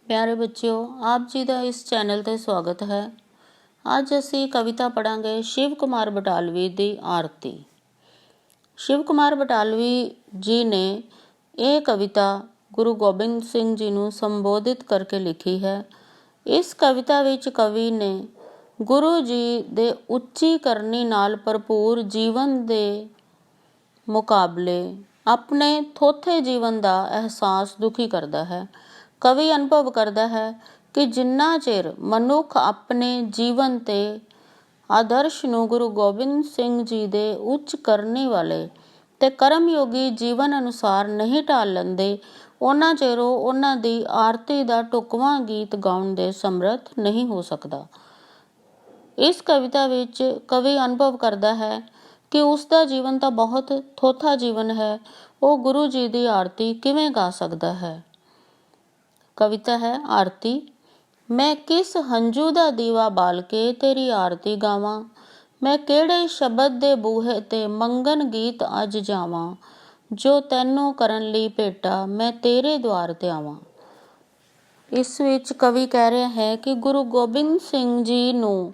ਪਿਆਰੇ ਬੱਚਿਓ, ਆਪ ਜੀ ਦਾ ਇਸ ਚੈਨਲ 'ਤੇ ਸਵਾਗਤ ਹੈ। ਅੱਜ ਅਸੀਂ ਕਵਿਤਾ ਪੜ੍ਹਾਂਗੇ ਸ਼ਿਵ ਕੁਮਾਰ ਬਟਾਲਵੀ ਦੀ ਆਰਤੀ। ਸ਼ਿਵ ਕੁਮਾਰ ਬਟਾਲਵੀ ਜੀ ਨੇ ਇਹ ਕਵਿਤਾ ਗੁਰੂ ਗੋਬਿੰਦ ਸਿੰਘ ਜੀ ਨੂੰ ਸੰਬੋਧਿਤ ਕਰਕੇ ਲਿਖੀ ਹੈ। ਇਸ ਕਵਿਤਾ ਵਿੱਚ ਕਵੀ ਨੇ ਗੁਰੂ ਜੀ ਦੇ ਉੱਚੀ ਕਰਨੀ ਨਾਲ ਭਰਪੂਰ ਜੀਵਨ ਦੇ ਮੁਕਾਬਲੇ ਆਪਣੇ ਥੋਥੇ ਜੀਵਨ ਦਾ ਅਹਿਸਾਸ ਦੁਖੀ ਕਰਦਾ ਹੈ। ਕਵੀ ਅਨੁਭਵ ਕਰਦਾ ਹੈ ਕਿ ਜਿੰਨਾ ਚਿਰ ਮਨੁੱਖ ਆਪਣੇ ਜੀਵਨ ਤੇ ਆਦਰਸ਼ ਨੂੰ ਗੁਰੂ ਗੋਬਿੰਦ ਸਿੰਘ ਜੀ ਦੇ ਉੱਚ ਕਰਨੀ ਵਾਲੇ ਤੇ ਕਰਮਯੋਗੀ ਜੀਵਨ ਅਨੁਸਾਰ ਨਹੀਂ ਢਾਲ ਲੈਂਦੇ, ਉਹਨਾਂ ਚਿਰ ਉਹ ਉਹਨਾਂ ਦੀ ਆਰਤੀ ਦਾ ਢੁਕਵਾਂ ਗੀਤ ਗਾਉਣ ਦੇ ਸਮਰੱਥ ਨਹੀਂ ਹੋ ਸਕਦਾ। ਇਸ ਕਵਿਤਾ ਵਿੱਚ ਕਵੀ ਅਨੁਭਵ ਕਰਦਾ ਹੈ ਕਿ ਉਸ ਦਾ ਜੀਵਨ ਤਾਂ ਬਹੁਤ ਥੋਥਾ ਜੀਵਨ ਹੈ, ਉਹ ਗੁਰੂ ਜੀ ਦੀ ਆਰਤੀ ਕਿਵੇਂ ਗਾ ਸਕਦਾ ਹੈ। ਕਵਿਤਾ ਹੈ ਆਰਤੀ। ਮੈਂ ਕਿਸ ਹੰਝੂ ਦਾ ਦੀਵਾ ਬਾਲ ਕੇ ਤੇਰੀ ਆਰਤੀ ਗਾਵਾਂ, ਮੈਂ ਕਿਹੜੇ ਸ਼ਬਦ ਦੇ ਬੂਹੇ ਤੇ ਮੰਗਣ ਗੀਤ ਅੱਜ ਜਾਵਾਂ, ਜੋ ਤੈਨੂੰ ਕਰਨ ਲਈ ਭੇਟਾ ਮੈਂ ਤੇਰੇ ਦੁਆਰ ਤੇ ਆਵਾਂ। ਇਸ ਵਿੱਚ ਕਵੀ ਕਹਿ ਰਿਹਾ ਹੈ ਕਿ ਗੁਰੂ ਗੋਬਿੰਦ ਸਿੰਘ ਜੀ ਨੂੰ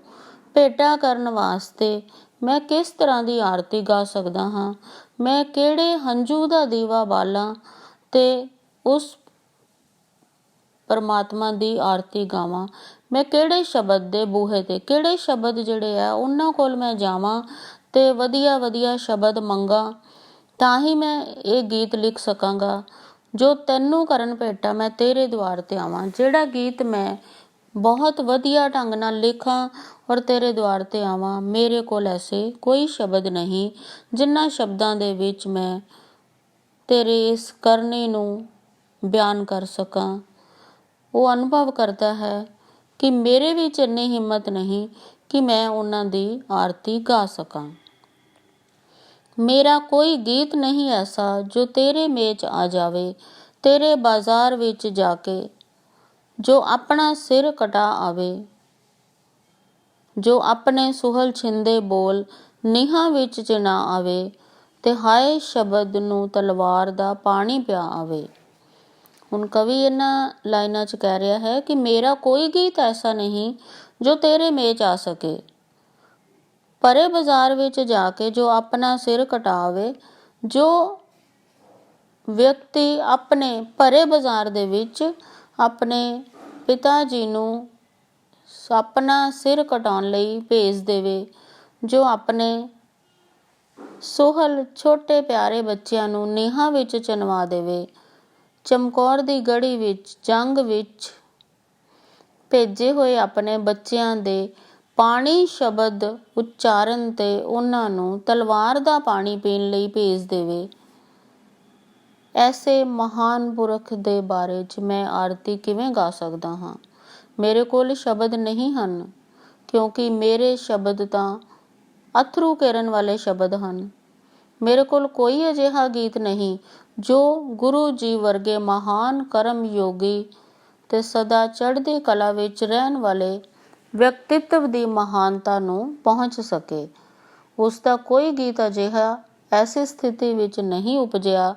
ਭੇਟਾ ਕਰਨ ਵਾਸਤੇ ਮੈਂ ਕਿਸ ਤਰ੍ਹਾਂ ਦੀ ਆਰਤੀ ਗਾ ਸਕਦਾ ਹਾਂ, ਮੈਂ ਕਿਹੜੇ ਹੰਝੂ ਦਾ ਦੀਵਾ ਬਾਲਾਂ ਤੇ ਉਸ ਪਰਮਾਤਮਾ ਦੀ ਆਰਤੀ ਗਾਵਾਂ, ਮੈਂ ਕਿਹੜੇ ਸ਼ਬਦ ਦੇ ਬੂਹੇ ਤੇ, ਕਿਹੜੇ ਸ਼ਬਦ ਜਿਹੜੇ ਆ ਉਹਨਾਂ ਕੋਲ ਮੈਂ ਜਾਵਾਂ ਤੇ ਵਧੀਆ ਵਧੀਆ ਸ਼ਬਦ ਮੰਗਾਂ, ਤਾਂ ਹੀ ਮੈਂ ਇਹ ਗੀਤ ਲਿਖ ਸਕਾਂਗਾ। ਜੋ ਤੈਨੂੰ ਕਰਨ ਭੇਟਾ ਮੈਂ ਤੇਰੇ ਦੁਆਰ ਤੇ ਆਵਾਂ, ਜਿਹੜਾ ਗੀਤ ਮੈਂ ਬਹੁਤ ਵਧੀਆ ਢੰਗ ਨਾਲ ਲਿਖਾਂ ਔਰ ਤੇਰੇ ਦੁਆਰ ਤੇ ਆਵਾਂ। ਮੇਰੇ ਕੋਲ ਐਸੇ ਕੋਈ ਸ਼ਬਦ ਨਹੀਂ ਜਿਨ੍ਹਾਂ ਸ਼ਬਦਾਂ ਦੇ ਵਿੱਚ ਮੈਂ ਤੇਰੇ ਇਸ ਕਰਨੀ ਨੂੰ ਬਿਆਨ ਕਰ ਸਕਾਂ। ਉਹ ਅਨੁਭਵ ਕਰਦਾ ਹੈ ਕਿ ਮੇਰੇ ਵਿੱਚ ਇੰਨੀ ਹਿੰਮਤ ਨਹੀਂ ਕਿ ਮੈਂ ਉਹਨਾਂ ਦੀ ਆਰਤੀ ਗਾ ਸਕਾਂ। ਮੇਰਾ ਕੋਈ ਗੀਤ ਨਹੀਂ ਐਸਾ ਜੋ ਤੇਰੇ ਮੇਚ ਆ ਜਾਵੇ, ਤੇਰੇ ਬਾਜ਼ਾਰ ਵਿੱਚ ਜਾ ਕੇ ਜੋ ਆਪਣਾ ਸਿਰ ਕਟਾ ਆਵੇ, ਜੋ ਆਪਣੇ ਸੁਹਲ ਛਿੰਦੇ ਬੋਲ ਨੀਹਾਂ ਵਿੱਚ ਚਿਣਾ ਆਵੇ, ਤੇ ਹਾਏ ਸ਼ਬਦ ਨੂੰ ਤਲਵਾਰ ਦਾ ਪਾਣੀ ਪਿਆ ਆਵੇ। ਹੁਣ ਕਵੀ ਇਹਨਾਂ ਲਾਈਨਾਂ 'ਚ ਕਹਿ ਰਿਹਾ ਹੈ ਕਿ ਮੇਰਾ ਕੋਈ ਗੀਤ ਐਸਾ ਨਹੀਂ ਜੋ ਤੇਰੇ ਮੇਚ ਆ ਸਕੇ, ਪਰੇ ਬਾਜ਼ਾਰ ਵਿੱਚ ਜਾ ਕੇ ਜੋ ਆਪਣਾ ਸਿਰ ਕਟਾਵੇ। ਜੋ ਵਿਅਕਤੀ ਆਪਣੇ ਭਰੇ ਬਾਜ਼ਾਰ ਦੇ ਵਿੱਚ ਆਪਣੇ ਪਿਤਾ ਜੀ ਨੂੰ ਆਪਣਾ ਸਿਰ ਕਟਾਉਣ ਲਈ ਭੇਜ ਦੇਵੇ, ਜੋ ਆਪਣੇ ਸੋਹਲ ਛੋਟੇ ਪਿਆਰੇ ਬੱਚਿਆਂ ਨੂੰ ਨੀਹਾਂ ਵਿੱਚ ਚਿਣਵਾ ਦੇਵੇ, ਚਮਕੌਰ ਦੀ ਗੜੀ ਵਿੱਚ ਜੰਗ ਵਿੱਚ ਭੇਜੇ ਹੋਏ ਆਪਣੇ ਬੱਚਿਆਂ ਦੇ ਪਾਣੀ ਸ਼ਬਦ ਉਚਾਰਨ ਤੇ ਉਹਨਾਂ ਨੂੰ ਤਲਵਾਰ ਦਾ ਪਾਣੀ ਪੀਣ ਲਈ ਭੇਜ ਦੇਵੇ, ਐਸੇ ਮਹਾਨ ਪੁਰਖ ਦੇ ਬਾਰੇ 'ਚ ਮੈਂ ਆਰਤੀ ਕਿਵੇਂ ਗਾ ਸਕਦਾ ਹਾਂ। ਮੇਰੇ ਕੋਲ ਸ਼ਬਦ ਨਹੀਂ ਹਨ, ਕਿਉਂਕਿ ਮੇਰੇ ਸ਼ਬਦ ਤਾਂ ਅਥਰੂ ਕੇਰਨ ਵਾਲੇ ਸ਼ਬਦ ਹਨ। ਮੇਰੇ ਕੋਲ ਕੋਈ ਅਜਿਹਾ ਗੀਤ ਨਹੀਂ ਜੋ ਗੁਰੂ ਜੀ ਵਰਗੇ ਮਹਾਨ ਕਰਮ ਯੋਗੀ ਤੇ ਸਦਾ ਚੜ੍ਹਦੀ ਕਲਾ ਵਿੱਚ ਰਹਿਣ ਵਾਲੇ ਵਿਅਕਤਿਤਵ ਦੀ ਮਹਾਨਤਾ ਨੂੰ ਪਹੁੰਚ ਸਕੇ। ਉਸ ਦਾ ਕੋਈ ਗੀਤ ਅਜਿਹਾ ਐਸੀ ਸਥਿਤੀ ਵਿੱਚ ਨਹੀਂ ਉਪਜਿਆ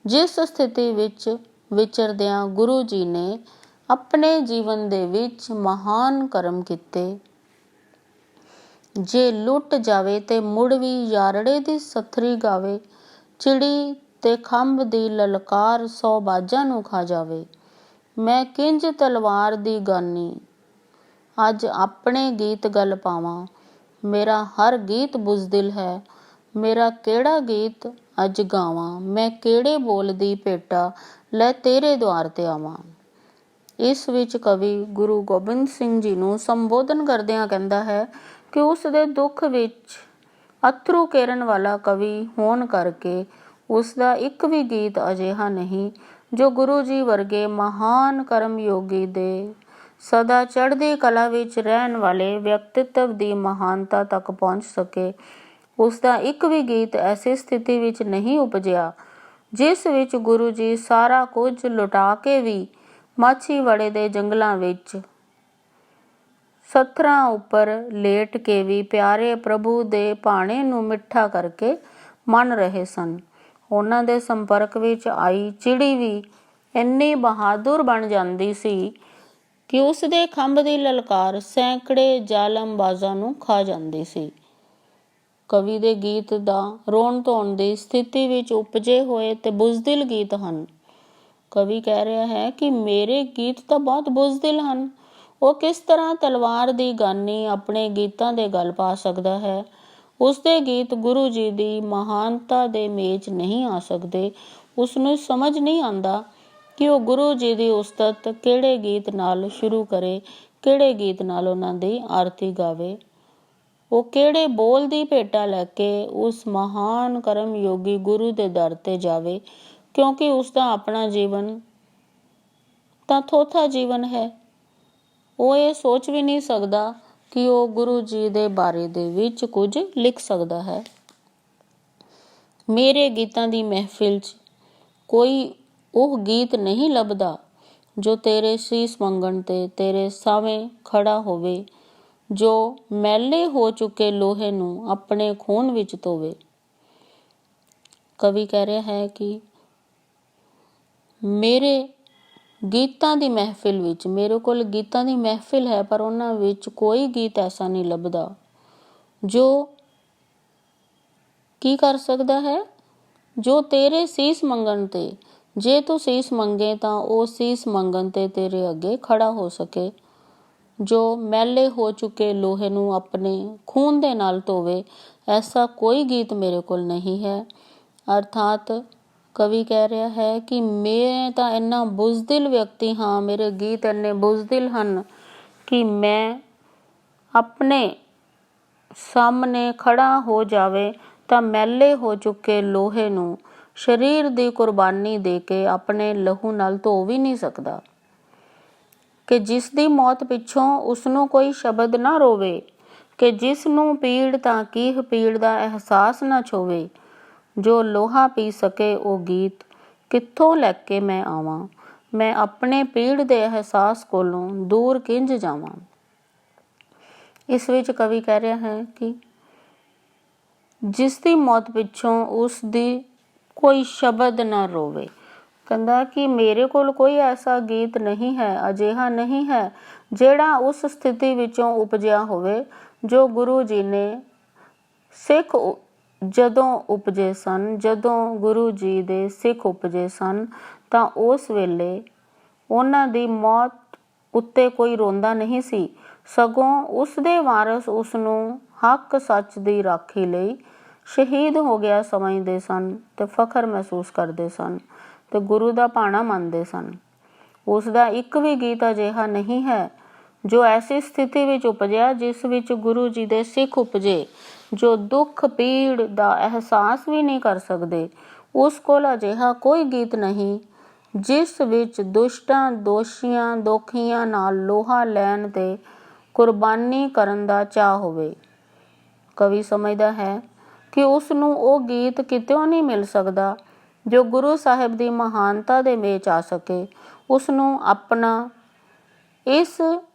ਜਿਸ ਸਥਿਤੀ ਵਿੱਚ ਵਿਚਰਦਿਆਂ ਗੁਰੂ ਜੀ ਨੇ ਆਪਣੇ ਜੀਵਨ ਦੇ ਵਿੱਚ ਮਹਾਨ ਕਰਮ ਕੀਤੇ। ਜੇ ਲੁੱਟ ਜਾਵੇ ਤੇ ਮੁੜ ਵੀ ਯਾਰੜੇ ਦੀ ਸਥਰੀ ਗਾਵੇ, ਚਿੜੀ ਤੇ ਖੰਭ ਦੀ ਲਲਕਾਰ 100 ਬਾਜਾਂ ਨੂੰ ਖਾ ਜਾਵੇ। ਮੈਂ ਕਿੰਜ ਤਲਵਾਰ ਦੀ ਗਾਨੀ ਅੱਜ ਆਪਣੇ ਗੀਤ ਗਲ ਪਾਵਾਂ, ਮੇਰਾ ਹਰ ਗੀਤ ਬੁਜ਼ਦਿਲ ਹੈ, ਮੇਰਾ ਕਿਹੜਾ ਗੀਤ ਅੱਜ ਗਾਵਾਂ, ਮੈਂ ਕਿਹੜੇ ਬੋਲ ਦੀ ਭੇਟਾ ਲੈ ਤੇਰੇ ਦੁਆਰ ਤੇ ਆਵਾਂ। ਇਸ ਵਿੱਚ ਕਵੀ ਗੁਰੂ ਗੋਬਿੰਦ ਸਿੰਘ ਜੀ ਨੂੰ ਸੰਬੋਧਨ ਕਰਦਿਆਂ ਕਹਿੰਦਾ ਹੈ ਕਿ ਉਸ ਦੇ ਦੁੱਖ ਵਿੱਚ ਅਥਰੂ ਕੇਰਨ ਵਾਲਾ ਕਵੀ ਹੋਣ ਕਰਕੇ ਉਸ ਦਾ ਇੱਕ ਵੀ ਗੀਤ ਅਜਿਹਾ ਨਹੀਂ ਜੋ ਗੁਰੂ ਜੀ ਵਰਗੇ ਮਹਾਨ ਕਰਮ ਯੋਗੀ ਦੇ ਸਦਾ ਚੜ੍ਹਦੀ ਕਲਾ ਵਿੱਚ ਰਹਿਣ ਵਾਲੇ ਵਿਅਕਤਿਤਵ ਦੀ ਮਹਾਨਤਾ ਤੱਕ ਪਹੁੰਚ ਸਕੇ। ਉਸ ਦਾ ਇੱਕ ਵੀ ਗੀਤ ਐਸੀ ਸਥਿਤੀ ਵਿੱਚ ਨਹੀਂ ਉਪਜਿਆ ਜਿਸ ਵਿੱਚ ਗੁਰੂ ਜੀ ਸਾਰਾ ਕੁਝ ਲੁਟਾ ਕੇ ਵੀ ਮਾਛੀਵਾੜੇ ਦੇ ਜੰਗਲਾਂ ਵਿੱਚ ਸਥਰਾਂ ਉੱਪਰ ਲੇਟ ਕੇ ਵੀ ਪਿਆਰੇ ਪ੍ਰਭੂ ਦੇ ਭਾਣੇ ਨੂੰ ਮਿੱਠਾ ਕਰਕੇ ਮੰਨ ਰਹੇ ਸਨ। ਉਹਨਾਂ ਦੇ ਸੰਪਰਕ ਵਿੱਚ ਆਈ ਚਿੜੀ ਵੀ ਇੰਨੀ ਬਹਾਦਰ ਬਣ ਜਾਂਦੀ ਸੀ ਕਿ ਉਸ ਦੇ ਖੰਭ ਦੀ ਲਲਕਾਰ ਸੈਂਕੜੇ ਜ਼ਾਲਮਬਾਜ਼ਾਂ ਨੂੰ ਖਾ ਜਾਂਦੀ ਸੀ। ਕਵੀ ਦੇ ਗੀਤ ਦਾ ਰੋਣ ਧੋਣ ਦੀ ਸਥਿਤੀ ਵਿੱਚ ਉਪਜੇ ਹੋਏ ਤੇ ਬੁਜ਼ਦਿਲ ਗੀਤ ਹਨ। ਕਵੀ ਕਹਿ ਰਿਹਾ ਹੈ ਕਿ ਮੇਰੇ ਗੀਤ ਤਾਂ ਬਹੁਤ ਬੁਜ਼ਦਿਲ ਹਨ। ਉਹ ਕਿਸ ਤਰ੍ਹਾਂ ਤਲਵਾਰ ਦੀ ਗਾਨੀ ਆਪਣੇ ਗੀਤਾਂ ਦੇ ਗਲ ਪਾ ਸਕਦਾ ਹੈ। ਉਸਦੇ ਗੀਤ ਗੁਰੂ ਜੀ ਦੀ ਮਹਾਨਤਾ ਦੇ ਮੇਚ ਨਹੀਂ ਆ ਸਕਦੇ। ਉਸਨੂੰ ਸਮਝ ਨਹੀਂ ਆਉਂਦਾ ਕਿ ਉਹ ਗੁਰੂ ਜੀ ਦੀ ਉਸਤਤ ਕਿਹੜੇ ਗੀਤ ਨਾਲ ਸ਼ੁਰੂ ਕਰੇ, ਕਿਹੜੇ ਗੀਤ ਨਾਲ ਉਹਨਾਂ ਦੀ ਆਰਤੀ ਗਾਵੇ। ਉਹ ਕਿਹੜੇ ਬੋਲ ਦੀ ਭੇਟਾ ਲੈ ਕੇ ਉਸ ਮਹਾਨ ਕਰਮ ਯੋਗੀ ਗੁਰੂ ਦੇ ਦਰ ਤੇ ਜਾਵੇ, ਕਿਉਂਕਿ ਉਸਦਾ ਆਪਣਾ ਜੀਵਨ ਤਾਂ ਥੋਥਾ ਜੀਵਨ ਹੈ। ਉਹ ਇਹ ਸੋਚ ਵੀ ਨਹੀਂ ਸਕਦਾ ਕਿ ਉਹ ਗੁਰੂ ਜੀ ਦੇ ਬਾਰੇ ਦੇ ਵਿੱਚ ਕੁਝ ਲਿਖ ਸਕਦਾ ਹੈ। ਮੇਰੇ ਗੀਤਾਂ ਦੀ ਮਹਿਫਿਲ 'ਚ ਕੋਈ ਉਹ ਗੀਤ ਨਹੀਂ ਲੱਭਦਾ ਜੋ ਤੇਰੇ ਸੀਸ ਮੰਗਣ ਤੇ ਤੇਰੇ ਸਾਹਵੇਂ ਖੜਾ ਹੋਵੇ, ਜੋ ਮੈਲੇ ਹੋ ਚੁੱਕੇ ਲੋਹੇ ਨੂੰ ਆਪਣੇ ਖੂਨ ਵਿੱਚ ਧੋਵੇ। ਕਵੀ ਕਹਿ ਰਿਹਾ ਹੈ ਕਿ ਮੇਰੇ ਗੀਤਾਂ ਦੀ ਮਹਿਫਿਲ ਵਿੱਚ, ਮੇਰੇ ਕੋਲ ਗੀਤਾਂ ਦੀ ਮਹਿਫਿਲ ਹੈ, ਪਰ ਉਹਨਾਂ ਵਿੱਚ ਕੋਈ ਗੀਤ ਐਸਾ ਨਹੀਂ ਲੱਭਦਾ ਜੋ ਕੀ ਕਰ ਸਕਦਾ ਹੈ, ਜੋ ਤੇਰੇ ਸੀਸ ਮੰਗਣ ਤੇ, ਜੇ ਤੂੰ ਸੀਸ ਮੰਗੇ ਤਾਂ ਉਹ ਸੀਸ ਮੰਗਣ ਤੇ ਤੇਰੇ ਅੱਗੇ ਖੜਾ ਹੋ ਸਕੇ, ਜੋ ਮੈਲੇ ਹੋ ਚੁੱਕੇ ਲੋਹੇ ਨੂੰ ਆਪਣੇ ਖੂਨ ਦੇ ਨਾਲ ਧੋਵੇ। ਐਸਾ ਕੋਈ ਗੀਤ ਮੇਰੇ ਕੋਲ ਨਹੀਂ ਹੈ। ਅਰਥਾਤ ਕਵੀ ਕਹਿ ਰਿਹਾ ਹੈ ਕਿ ਮੈਂ ਤਾਂ ਇੰਨਾ ਬੁਜ਼ਦਿਲ ਵਿਅਕਤੀ ਹਾਂ, ਮੇਰੇ ਗੀਤ ਇੰਨੇ ਬੁਜ਼ਦਿਲ ਹਨ ਕਿ ਮੈਂ ਆਪਣੇ ਸਾਹਮਣੇ ਖੜਾ ਹੋ ਜਾਵੇ ਤਾਂ ਮੈਲੇ ਹੋ ਚੁੱਕੇ ਲੋਹੇ ਨੂੰ ਸਰੀਰ ਦੀ ਕੁਰਬਾਨੀ ਦੇ ਕੇ ਆਪਣੇ ਲਹੂ ਨਾਲ ਧੋ ਵੀ ਨਹੀਂ ਸਕਦਾ। ਕਿ ਜਿਸ ਦੀ ਮੌਤ ਪਿੱਛੋਂ ਉਸਨੂੰ ਕੋਈ ਸ਼ਬਦ ਨਾ ਰੋਵੇ, ਕਿ ਜਿਸ ਨੂੰ ਪੀੜ ਤਾਂ ਕੀਹ ਪੀੜ ਦਾ ਅਹਿਸਾਸ ਨਾ ਛੋਵੇ, ਜੋ ਲੋਹਾ ਪੀ ਸਕੇ ਉਹ ਗੀਤ ਕਿੱਥੋਂ ਲੈ ਕੇ ਮੈਂ ਆਵਾਂ, ਮੈਂ ਆਪਣੇ ਪੀੜ ਦੇ ਅਹਿਸਾਸ ਕੋਲੋਂ ਦੂਰ ਕਿੰਝ ਜਾਵਾਂ। ਇਸ ਵਿੱਚ ਕਵੀ ਕਹਿ ਰਿਹਾ ਹੈ ਕਿ ਜਿਸ ਦੀ ਮੌਤ ਪਿੱਛੋਂ ਉਸ ਦੀ ਕੋਈ ਸ਼ਬਦ ਨਾ ਰੋਵੇ। ਕਹਿੰਦਾ ਕਿ ਮੇਰੇ ਕੋਲ ਕੋਈ ਐਸਾ ਗੀਤ ਨਹੀਂ ਹੈ, ਅਜਿਹਾ ਨਹੀਂ ਹੈ ਜਿਹੜਾ ਉਸ ਸਥਿਤੀ ਵਿੱਚੋਂ ਉਪਜਿਆ ਹੋਵੇ ਜੋ ਗੁਰੂ ਜੀ ਨੇ ਸਿੱਖ ਜਦੋਂ ਉਪਜੇ ਸਨ, ਜਦੋਂ ਗੁਰੂ ਜੀ ਦੇ ਸਿੱਖ ਉਪਜੇ ਸਨ ਤਾਂ ਉਸ ਵੇਲੇ ਉਹਨਾਂ ਦੀ ਮੌਤ ਉੱਤੇ ਕੋਈ ਰੋਂਦਾ ਨਹੀਂ ਸੀ, ਸਗੋਂ ਉਸ ਦੇ ਵਾਰਸ ਉਸ ਨੂੰ ਹੱਕ ਸੱਚ ਦੀ ਰਾਖੀ ਲਈ ਸ਼ਹੀਦ ਹੋ ਗਿਆ ਸਮਝਦੇ ਸਨ ਤੇ ਫਖਰ ਮਹਿਸੂਸ ਕਰਦੇ ਸਨ ਤੇ ਗੁਰੂ ਦਾ ਭਾਣਾ ਮੰਨਦੇ ਸਨ। ਉਸ ਦਾ ਇੱਕ ਵੀ ਗੀਤ ਅਜਿਹਾ ਨਹੀਂ ਹੈ ਜੋ ਐਸੀ ਸਥਿਤੀ ਵਿੱਚ ਉਪਜਿਆ ਜਿਸ ਵਿੱਚ ਗੁਰੂ ਜੀ ਦੇ ਸਿੱਖ ਉਪਜੇ, ਜੋ ਦੁੱਖ ਪੀੜ ਦਾ ਅਹਿਸਾਸ ਵੀ ਨਹੀਂ ਕਰ ਸਕਦੇ। ਉਸ ਕੋਲ ਅਜਿਹਾ ਕੋਈ ਗੀਤ ਨਹੀਂ ਜਿਸ ਵਿੱਚ ਦੁਸ਼ਟਾਂ, ਦੋਸ਼ੀਆਂ, ਦੋਖੀਆਂ ਨਾਲ ਲੋਹਾ ਲੈਣ ਤੇ ਕੁਰਬਾਨੀ ਕਰਨ ਦਾ ਚਾਅ ਹੋਵੇ। ਕਵੀ ਸਮਝਦਾ ਹੈ ਕਿ ਉਸ ਨੂੰ ਉਹ ਗੀਤ ਕਿਤੋਂ ਨਹੀਂ ਮਿਲ ਸਕਦਾ ਜੋ ਗੁਰੂ ਸਾਹਿਬ ਦੀ ਮਹਾਨਤਾ ਦੇ ਮੇਚ ਆ ਸਕੇ। ਉਸ ਨੂੰ ਆਪਣਾ ਇਸ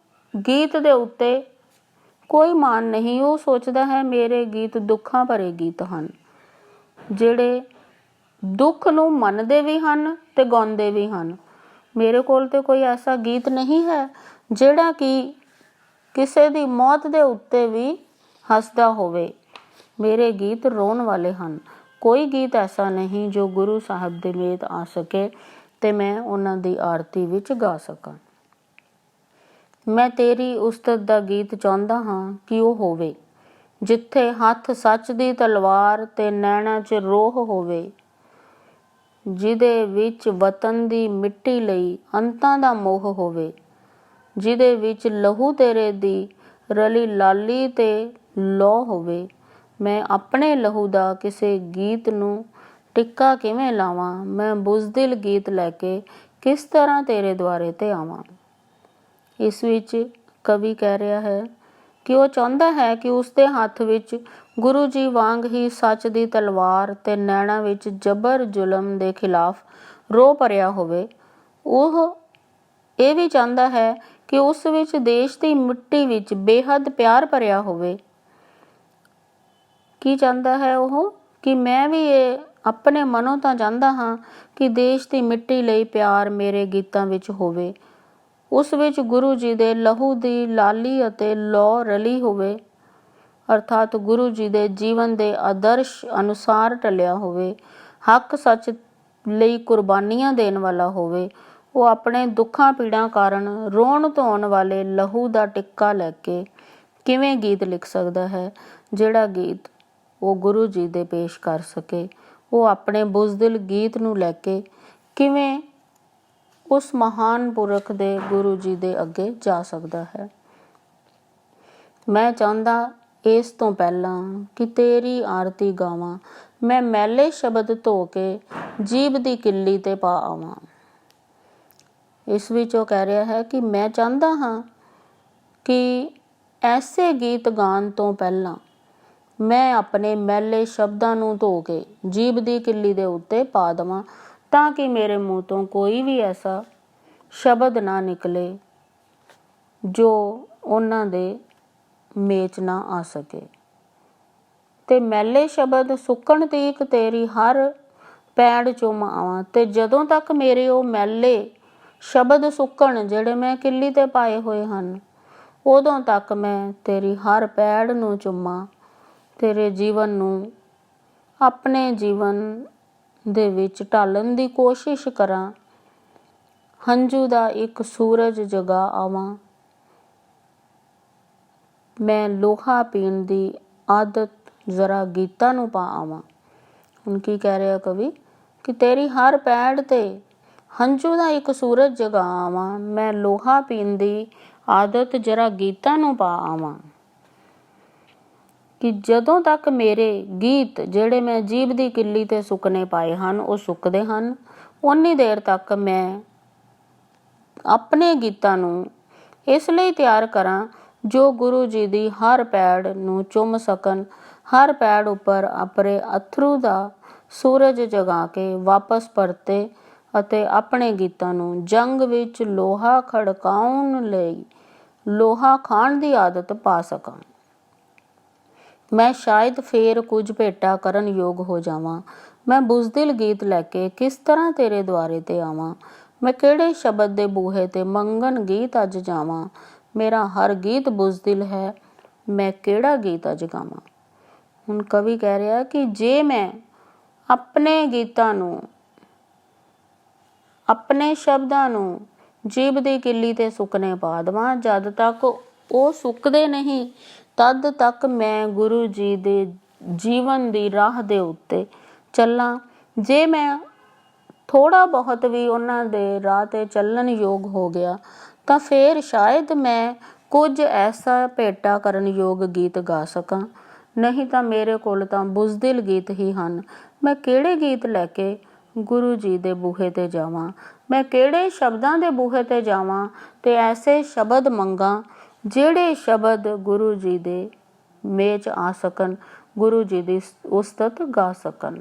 ਗੀਤ ਦੇ ਉੱਤੇ ਕੋਈ ਮਾਣ ਨਹੀਂ। ਉਹ ਸੋਚਦਾ ਹੈ ਮੇਰੇ ਗੀਤ ਦੁੱਖਾਂ ਭਰੇ ਗੀਤ ਹਨ, ਜਿਹੜੇ ਦੁੱਖ ਨੂੰ ਮੰਨਦੇ ਵੀ ਹਨ ਤੇ ਗਾਉਂਦੇ ਵੀ ਹਨ। ਮੇਰੇ ਕੋਲ ਤੇ ਕੋਈ ਐਸਾ ਗੀਤ ਨਹੀਂ ਹੈ ਜਿਹੜਾ ਕਿ ਕਿਸੇ ਦੀ ਮੌਤ ਦੇ ਉੱਤੇ ਵੀ ਹੱਸਦਾ ਹੋਵੇ। ਮੇਰੇ ਗੀਤ ਰੋਣ ਵਾਲੇ ਹਨ। ਕੋਈ ਗੀਤ ਐਸਾ ਨਹੀਂ ਜੋ ਗੁਰੂ ਸਾਹਿਬ ਦੇ ਮੇਤ ਆ ਸਕੇ ਤੇ ਮੈਂ ਉਹਨਾਂ ਦੀ ਆਰਤੀ ਵਿੱਚ ਗਾ ਸਕਾਂ। ਮੈਂ ਤੇਰੀ ਉਸਤਤ ਦਾ ਗੀਤ ਚਾਹੁੰਦਾ ਹਾਂ ਕਿ ਉਹ ਹੋਵੇ ਜਿੱਥੇ ਹੱਥ ਸੱਚ ਦੀ ਤਲਵਾਰ ਤੇ ਨੈਣਾਂ 'ਚ ਰੋਹ ਹੋਵੇ, ਜਿਹਦੇ ਵਿੱਚ ਵਤਨ ਦੀ ਮਿੱਟੀ ਲਈ ਅੰਤਾਂ ਦਾ ਮੋਹ ਹੋਵੇ, ਜਿਹਦੇ ਵਿੱਚ ਲਹੂ ਤੇਰੇ ਦੀ ਰਲੀ ਲਾਲੀ ਤੇ ਲੌ ਹੋਵੇ। ਮੈਂ ਆਪਣੇ ਲਹੂ ਦਾ ਕਿਸੇ ਗੀਤ ਨੂੰ ਟਿੱਕਾ ਕਿਵੇਂ ਲਾਵਾਂ, ਮੈਂ ਬੁਜ਼ਦਿਲ ਗੀਤ ਲੈ ਕੇ ਕਿਸ ਤਰ੍ਹਾਂ ਤੇਰੇ ਦੁਆਰੇ ਤੇ ਆਵਾਂ। ਇਸ ਵਿੱਚ ਕਵੀ ਕਹਿ ਰਿਹਾ ਹੈ ਕਿ ਉਹ ਚਾਹੁੰਦਾ ਹੈ ਕਿ ਉਸਦੇ ਹੱਥ ਵਿੱਚ ਗੁਰੂ ਜੀ ਵਾਂਗ ਹੀ ਸੱਚ ਦੀ ਤਲਵਾਰ ਤੇ ਨੈਣਾਂ ਵਿੱਚ ਜਬਰ ਜ਼ੁਲਮ ਦੇ ਖਿਲਾਫ ਰੋਹ ਭਰਿਆ ਹੋਵੇ। ਉਹ ਇਹ ਵੀ ਚਾਹੁੰਦਾ ਹੈ ਕਿ ਉਸ ਵਿੱਚ ਦੇਸ਼ ਦੀ ਮਿੱਟੀ ਵਿੱਚ ਬੇਹੱਦ ਪਿਆਰ ਭਰਿਆ ਹੋਵੇ। ਕੀ ਚਾਹੁੰਦਾ ਹੈ ਉਹ? ਕਿ ਮੈਂ ਵੀ ਇਹ ਆਪਣੇ ਮਨੋਂ ਤਾਂ ਚਾਹੁੰਦਾ ਹਾਂ ਕਿ ਦੇਸ਼ ਦੀ ਮਿੱਟੀ ਲਈ ਪਿਆਰ ਮੇਰੇ ਗੀਤਾਂ ਵਿੱਚ ਹੋਵੇ, ਉਸ ਵਿੱਚ ਗੁਰੂ ਜੀ ਦੇ ਲਹੂ ਦੀ ਲਾਲੀ ਅਤੇ ਲੌ ਰਲੀ ਹੋਵੇ, ਅਰਥਾਤ ਗੁਰੂ ਜੀ ਦੇ ਜੀਵਨ ਦੇ ਆਦਰਸ਼ ਅਨੁਸਾਰ ਢਲਿਆ ਹੋਵੇ, ਹੱਕ ਸੱਚ ਲਈ ਕੁਰਬਾਨੀਆਂ ਦੇਣ ਵਾਲਾ ਹੋਵੇ। ਉਹ ਆਪਣੇ ਦੁੱਖਾਂ ਪੀੜਾਂ ਕਾਰਨ ਰੋਣ ਧੋਣ ਵਾਲੇ ਲਹੂ ਦਾ ਟਿੱਕਾ ਲੈ ਕੇ ਕਿਵੇਂ ਗੀਤ ਲਿਖ ਸਕਦਾ ਹੈ, ਜਿਹੜਾ ਗੀਤ ਉਹ ਗੁਰੂ ਜੀ ਦੇ ਪੇਸ਼ ਕਰ ਸਕੇ। ਉਹ ਆਪਣੇ ਬੁਜ਼ਦਿਲ ਗੀਤ ਨੂੰ ਲੈ ਕੇ ਕਿਵੇਂ ਉਸ ਮਹਾਨ ਪੁਰਖ ਦੇ ਗੁਰੂ ਜੀ ਦੇ ਅੱਗੇ ਜਾ ਸਕਦਾ ਹੈ। ਮੈਂ ਚਾਹੁੰਦਾ ਇਸ ਤੋਂ ਪਹਿਲਾਂ ਕਿ ਤੇਰੀ ਆਰਤੀ ਗਾਵਾਂ, ਮੈਂ ਮੈਲੇ ਸ਼ਬਦ ਧੋ ਕੇ ਜੀਭ ਦੀ ਕਿੱਲੀ ਤੇ ਪਾ ਆਵਾਂ। ਇਸ ਵਿੱਚ ਉਹ ਕਹਿ ਰਿਹਾ ਹੈ ਕਿ ਮੈਂ ਚਾਹੁੰਦਾ ਹਾਂ ਕਿ ਐਸੇ ਗੀਤ ਗਾਉਣ ਤੋਂ ਪਹਿਲਾਂ ਮੈਂ ਆਪਣੇ ਮੈਲੇ ਸ਼ਬਦਾਂ ਨੂੰ ਧੋ ਕੇ ਜੀਭ ਦੀ ਕਿੱਲੀ ਦੇ ਉੱਤੇ ਪਾ ਦੇਵਾਂ, ਤਾਂ ਕਿ ਮੇਰੇ ਮੂੰਹ ਤੋਂ ਕੋਈ ਵੀ ਐਸਾ ਸ਼ਬਦ ਨਾ ਨਿਕਲੇ ਜੋ ਉਹਨਾਂ ਦੇ ਮੇਚ ਨਾ ਆ ਸਕੇ। ਤੇ ਮੈਲੇ ਸ਼ਬਦ ਸੁੱਕਣ ਤੀਕ ਤੇਰੀ ਹਰ ਪੈੜ ਚੁੰਮ ਆਵਾਂ। ਤੇ ਜਦੋਂ ਤੱਕ ਮੇਰੇ ਉਹ ਮੈਲੇ ਸ਼ਬਦ ਸੁੱਕਣ ਜਿਹੜੇ ਮੈਂ ਕਿੱਲੀ ਤੇ ਪਾਏ ਹੋਏ ਹਨ, ਉਦੋਂ ਤੱਕ ਮੈਂ ਤੇਰੀ ਹਰ ਪੈੜ ਨੂੰ ਚੁੰਮਾਂ, ਤੇਰੇ ਜੀਵਨ ਨੂੰ ਆਪਣੇ ਜੀਵਨ ਦੇ ਵਿੱਚ ਢਾਲਣ ਦੀ ਕੋਸ਼ਿਸ਼ ਕਰਾਂ, ਹੰਝੂ ਦਾ ਇੱਕ ਸੂਰਜ ਜਗਾ ਆਵਾਂ। ਮੈਂ ਲੋਹਾ ਪੀਣ ਦੀ ਆਦਤ ਜ਼ਰਾ ਗੀਤਾਂ ਨੂੰ ਪਾ ਆਵਾਂ। ਹੁਣ ਕੀ ਕਹਿ ਰਿਹਾ ਕਵੀ ਕਿ ਤੇਰੀ ਹਰ ਪੈੜ ਤੇ ਹੰਝੂ ਦਾ ਇੱਕ ਸੂਰਜ ਜਗਾ ਆਵਾਂ, ਮੈਂ ਲੋਹਾ ਪੀਣ ਦੀ ਆਦਤ ਜ਼ਰਾ ਗੀਤਾਂ ਨੂੰ ਪਾ ਆਵਾਂ। ਕਿ ਜਦੋਂ ਤੱਕ ਮੇਰੇ ਗੀਤ ਜਿਹੜੇ ਮੈਂ ਜੀਭ ਦੀ ਕਿੱਲੀ ਤੇ ਸੁੱਕਣੇ ਪਾਏ ਹਨ ਉਹ ਸੁੱਕਦੇ ਹਨ, ਓਨੀ ਦੇਰ ਤੱਕ ਮੈਂ ਆਪਣੇ ਗੀਤਾਂ ਨੂੰ ਇਸ ਲਈ ਤਿਆਰ ਕਰਾਂ ਜੋ ਗੁਰੂ ਜੀ ਦੀ ਹਰ ਪੈੜ ਨੂੰ ਚੁੰਮ ਸਕਣ, ਹਰ ਪੈੜ ਉੱਪਰ ਆਪਣੇ ਅਥਰੂ ਦਾ ਸੂਰਜ ਜਗਾ ਕੇ ਵਾਪਸ ਪਰਤੇ ਅਤੇ ਆਪਣੇ ਗੀਤਾਂ ਨੂੰ ਜੰਗ ਵਿੱਚ ਲੋਹਾ ਖੜਕਾਉਣ ਲਈ ਲੋਹਾ ਖਾਣ ਦੀ ਆਦਤ ਪਾ ਸਕਾਂ। ਮੈਂ ਸ਼ਾਇਦ ਫੇਰ ਕੁਝ ਭੇਟਾ ਕਰਨ ਯੋਗ ਹੋ ਜਾਵਾਂ। ਮੈਂ ਬੁਜ਼ਦਿਲ ਗੀਤ ਲੈ ਕੇ ਕਿਸ ਤਰ੍ਹਾਂ ਤੇਰੇ ਦੁਆਰੇ ਤੇ ਆਵਾਂ। ਮੈਂ ਕਿਹੜੇ ਸ਼ਬਦ ਦੇ ਬੂਹੇ ਤੇ ਮੰਗਣ ਗੀਤ ਅੱਜ ਜਾਵਾਂ। ਮੇਰਾ ਹਰ ਗੀਤ ਬੁਜ਼ਦਿਲ ਹੈ, ਮੈਂ ਕਿਹੜਾ ਗੀਤ ਅੱਜ ਗਾਵਾਂ। ਹੁਣ ਕਵੀ ਕਹਿ ਰਿਹਾ ਕਿ ਜੇ ਮੈਂ ਆਪਣੇ ਗੀਤਾਂ ਨੂੰ, ਆਪਣੇ ਸ਼ਬਦਾਂ ਨੂੰ ਜੀਭ ਦੀ ਕਿੱਲੀ ਤੇ ਸੁੱਕਣੇ ਪਾ ਦੇਵਾਂ, ਜਦ ਤੱਕ ਉਹ ਸੁੱਕਦੇ ਨਹੀਂ ਤਦ ਤੱਕ ਮੈਂ ਗੁਰੂ ਜੀ ਦੇ ਜੀਵਨ ਦੀ ਰਾਹ ਦੇ ਉੱਤੇ ਚੱਲਾਂ। ਜੇ ਮੈਂ ਥੋੜ੍ਹਾ ਬਹੁਤ ਵੀ ਉਹਨਾਂ ਦੇ ਰਾਹ ਤੇ ਚੱਲਣ ਯੋਗ ਹੋ ਗਿਆ ਤਾਂ ਫੇਰ ਸ਼ਾਇਦ ਮੈਂ ਕੁਝ ਐਸਾ ਭੇਟਾ ਕਰਨ ਯੋਗ ਗੀਤ ਗਾ ਸਕਾਂ, ਨਹੀਂ ਤਾਂ ਮੇਰੇ ਕੋਲ ਤਾਂ ਬੁਜ਼ਦਿਲ ਗੀਤ ਹੀ ਹਨ। ਮੈਂ ਕਿਹੜੇ ਗੀਤ ਲੈ ਕੇ ਗੁਰੂ ਜੀ ਦੇ ਬੂਹੇ ਤੇ ਜਾਵਾਂ, ਮੈਂ ਕਿਹੜੇ ਸ਼ਬਦਾਂ ਦੇ ਬੂਹੇ ਤੇ ਜਾਵਾਂ ਤੇ ਐਸੇ ਸ਼ਬਦ ਮੰਗਾਂ ਜਿਹੜੇ ਸ਼ਬਦ ਗੁਰੂ ਜੀ ਦੇ ਮੇਚ ਆ ਸਕਣ, ਗੁਰੂ ਜੀ ਦੀ ਉਸਤਤ ਗਾ ਸਕਣ।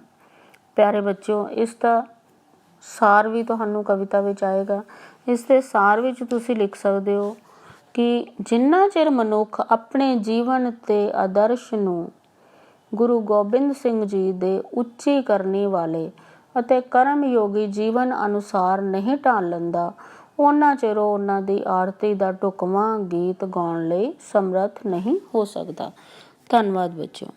ਪਿਆਰੇ ਬੱਚਿਓ, ਇਸ ਦਾ ਸਾਰ ਵੀ ਤੁਹਾਨੂੰ ਕਵਿਤਾ ਵਿੱਚ ਆਏਗਾ। ਇਸ ਦੇ ਸਾਰ ਵਿੱਚ ਤੁਸੀਂ ਲਿਖ ਸਕਦੇ ਹੋ ਕਿ ਜਿੰਨਾ ਚਿਰ ਮਨੁੱਖ ਆਪਣੇ ਜੀਵਨ ਤੇ ਆਦਰਸ਼ ਨੂੰ ਗੁਰੂ ਗੋਬਿੰਦ ਸਿੰਘ ਜੀ ਦੇ ਉੱਚੀ ਕਰਨੀ ਵਾਲੇ ਅਤੇ ਕਰਮ ਯੋਗੀ ਜੀਵਨ ਅਨੁਸਾਰ ਨਹੀਂ ਢਾਲ ਲੈਂਦਾ, ਉਹਨਾਂ ਚਿਰ ਉਹ ਉਹਨਾਂ ਦੀ ਆਰਤੀ ਦਾ ਢੁਕਵਾਂ ਗੀਤ ਗਾਉਣ ਲਈ ਸਮਰੱਥ ਨਹੀਂ ਹੋ ਸਕਦਾ। ਧੰਨਵਾਦ ਬੱਚਿਓ।